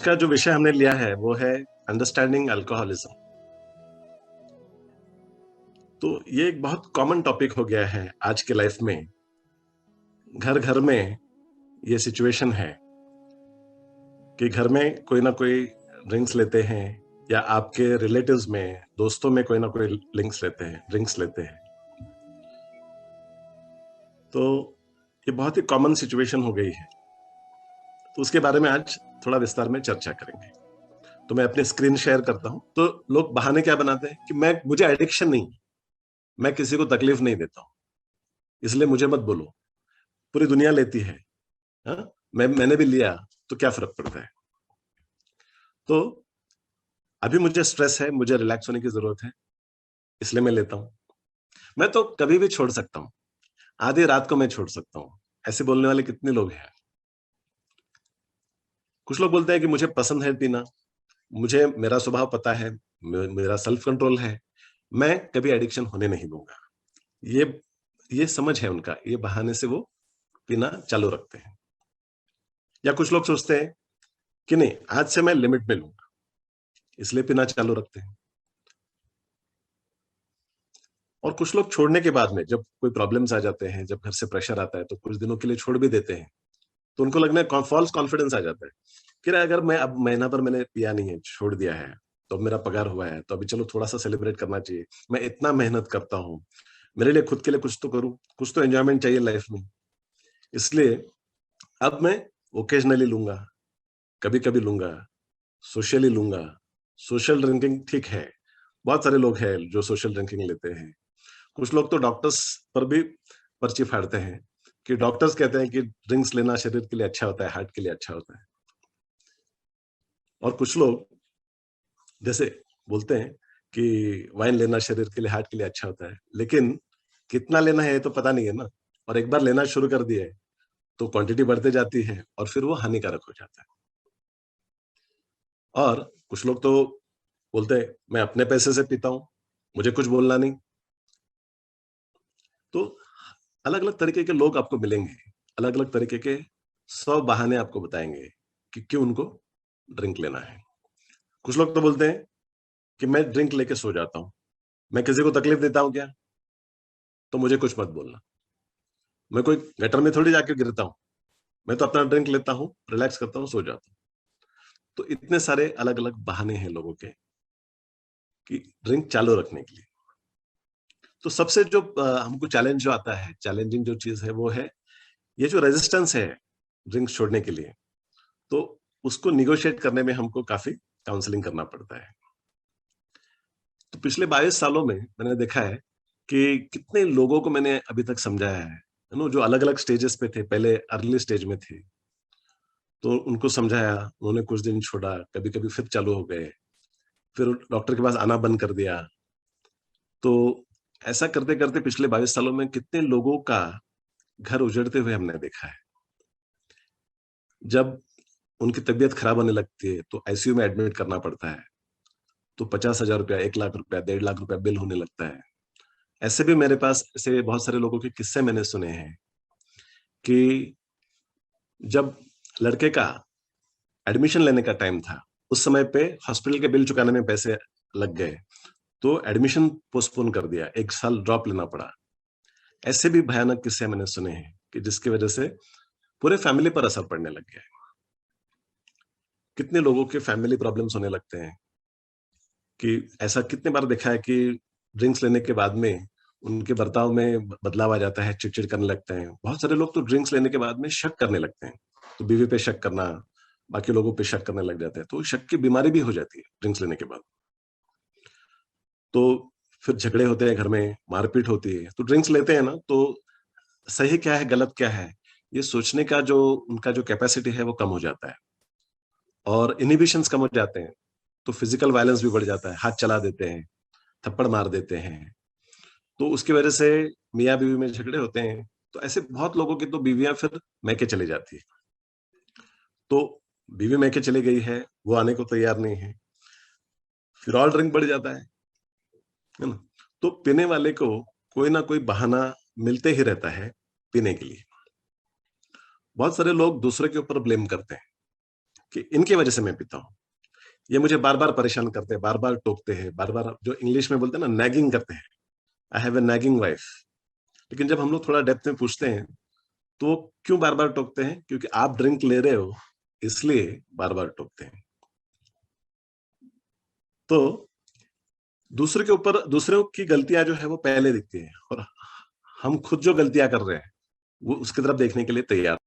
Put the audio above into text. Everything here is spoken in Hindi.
का जो विषय हमने लिया है वो है अंडरस्टैंडिंग अल्कोहलिज्म। तो ये एक बहुत कॉमन टॉपिक हो गया है आज के लाइफ में। घर घर में ये सिचुएशन है कि घर में कोई ना कोई ड्रिंक्स लेते हैं, या आपके रिलेटिव्स में, दोस्तों में कोई ना कोई ड्रिंक्स लेते हैं। तो ये बहुत ही कॉमन सिचुएशन हो गई है। तो उसके बारे में आज थोड़ा विस्तार में चर्चा करेंगे। तो मैं अपनी स्क्रीन शेयर करता हूं। तो लोग बहाने क्या बनाते हैं कि मुझे एडिक्शन नहीं, मैं किसी को तकलीफ नहीं देता हूं, इसलिए मुझे मत बोलो, पूरी दुनिया लेती है। हाँ? मैंने भी लिया तो क्या फर्क पड़ता है। तो अभी मुझे स्ट्रेस है, मुझे रिलैक्स होने की जरूरत है, इसलिए मैं लेता हूं। मैं तो कभी भी छोड़ सकता हूं, आधी रात को मैं छोड़ सकता हूं। ऐसे बोलने वाले कितने लोग हैं। कुछ लोग बोलते हैं कि मुझे पसंद है पीना, मुझे मेरा स्वभाव पता है, मेरा सेल्फ कंट्रोल है, मैं कभी एडिक्शन होने नहीं दूंगा। ये ये समझ है उनका, ये बहाने से वो पीना चालू रखते हैं। या कुछ लोग सोचते हैं कि नहीं, आज से मैं लिमिट में लूंगा, इसलिए पीना चालू रखते हैं। और कुछ लोग छोड़ने के बाद में, जब कोई प्रॉब्लम्स आ जाते हैं, जब घर से प्रेशर आता है, तो कुछ दिनों के लिए छोड़ भी देते हैं। तो उनको लगने फॉल्स कॉन्फिडेंस आ जाता है कि अगर मैं अब महीना भर मैंने पिया नहीं है, छोड़ दिया है, तो अब मेरा पगार हुआ है, तो अभी चलो थोड़ा सा सेलिब्रेट करना चाहिए। मैं इतना मेहनत करता हूँ, मेरे लिए खुद के लिए कुछ तो करूं, कुछ तो एंजॉयमेंट चाहिए लाइफ में, इसलिए अब मैं ओकेजनली लूंगा, कभी कभी लूंगा, सोशली लूंगा। सोशल ड्रिंकिंग ठीक है, बहुत सारे लोग हैं जो सोशल ड्रिंकिंग लेते हैं। कुछ लोग तो डॉक्टर्स पर भी पर्ची फाड़ते हैं कि डॉक्टर्स कहते हैं कि ड्रिंक्स लेना शरीर के लिए अच्छा होता है, हार्ट के लिए अच्छा होता है। और कुछ लोग जैसे बोलते हैं कि वाइन लेना शरीर के लिए, हार्ट के लिए अच्छा होता है, लेकिन कितना लेना है ये तो पता नहीं है ना। और एक बार लेना शुरू कर दिए तो क्वांटिटी बढ़ते जाती है और फिर वो हानिकारक हो जाता है। और कुछ लोग तो बोलते हैं मैं अपने पैसे से पीता हूं, मुझे कुछ बोलना नहीं। तो अलग अलग तरीके के लोग आपको मिलेंगे, अलग अलग तरीके के 100 बहाने आपको बताएंगे कि क्यों उनको ड्रिंक लेना है। कुछ लोग तो बोलते हैं कि मैं ड्रिंक लेके सो जाता हूं, मैं किसी को तकलीफ देता हूं क्या, तो मुझे कुछ मत बोलना। मैं कोई गटर में थोड़ी जाके गिरता हूं, मैं तो अपना ड्रिंक लेता हूं, रिलैक्स करता हूं, सो जाता हूं। तो इतने सारे अलग अलग बहाने हैं लोगों के कि ड्रिंक चालू रखने के लिए। तो सबसे जो हमको चैलेंज जो आता है, चैलेंजिंग जो चीज है वो है ये जो रेजिस्टेंस है ड्रिंक्स छोड़ने के लिए। तो उसको निगोशिएट करने में हमको काफी काउंसलिंग करना पड़ता है। तो पिछले 22 सालों में मैंने देखा है कि कितने लोगों को मैंने अभी तक समझाया है, नो, जो अलग अलग स्टेजेस पे थे, पहले अर्ली स्टेज में थे, तो उनको समझाया, उन्होंने कुछ दिन छोड़ा, कभी कभी फिर चालू हो गए, फिर डॉक्टर के पास आना बंद कर दिया। तो ऐसा करते करते पिछले 22 सालों में कितने लोगों का घर उजड़ते हुए हमने देखा है। जब उनकी तबीयत खराब होने लगती है तो आईसीयू में एडमिट करना पड़ता है, तो 50,000 रुपया, 1 लाख रुपया, 1.5 लाख रुपया बिल होने लगता है। ऐसे भी मेरे पास ऐसे बहुत सारे लोगों के किस्से मैंने सुने हैं कि जब लड़के का एडमिशन लेने का टाइम था, उस समय पे हॉस्पिटल के बिल चुकाने में पैसे लग गए, तो एडमिशन पोस्टपोन कर दिया, 1 साल ड्रॉप लेना पड़ा। ऐसे भी भयानक किस्से मैंने सुने हैं कि जिसकी वजह से पूरे फैमिली पर असर पड़ने लग गया है। कितने लोगों के फैमिली प्रॉब्लम्स होने लगते हैं कि ऐसा कितने बार देखा है कि ड्रिंक्स लेने के बाद में उनके बर्ताव में बदलाव आ जाता है, चिड़चिड़ करने लगते हैं। बहुत सारे लोग तो ड्रिंक्स लेने के बाद में शक करने लगते हैं, तो बीवी पे शक करना, बाकी लोगों पे शक करने लग जाते हैं, तो शक की बीमारी भी हो जाती है ड्रिंक्स लेने के बाद। तो फिर झगड़े होते हैं घर में, मारपीट होती है। तो ड्रिंक्स लेते हैं ना, तो सही क्या है, गलत क्या है, ये सोचने का जो उनका जो कैपेसिटी है वो कम हो जाता है, और इनहिबिशंस कम हो जाते हैं। तो फिजिकल वायलेंस भी बढ़ जाता है, हाथ चला देते हैं, थप्पड़ मार देते हैं। तो उसकी वजह से मियाँ बीवी में झगड़े होते हैं। तो ऐसे बहुत लोगों की तो बीवियां फिर मैके चली जाती है। तो बीवी मैके चली गई है, वो आने को तैयार नहीं है, फिर और ड्रिंक बढ़ जाता है ना। तो पीने वाले को कोई ना कोई बहाना मिलते ही रहता है पीने के लिए। बहुत सारे लोग दूसरे के ऊपर ब्लेम करते हैं कि इनकी वजह से मैं पीता हूँ। ये मुझे बार बार परेशान करते हैं, बार बार टोकते हैं, बार बार, जो इंग्लिश में बोलते हैं ना, नैगिंग करते हैं। I have a nagging wife. लेकिन जब हम लोग थोड़ा डेप्थ में पूछते हैं तो वो क्यों बार बार टोकते हैं? क्योंकि आप ड्रिंक ले रहे हो, इसलिए बार बार टोकते हैं। तो दूसरे के ऊपर, दूसरों की गलतियां जो है वो पहले दिखती है, और हम खुद जो गलतियां कर रहे हैं वो उसकी तरफ देखने के लिए तैयार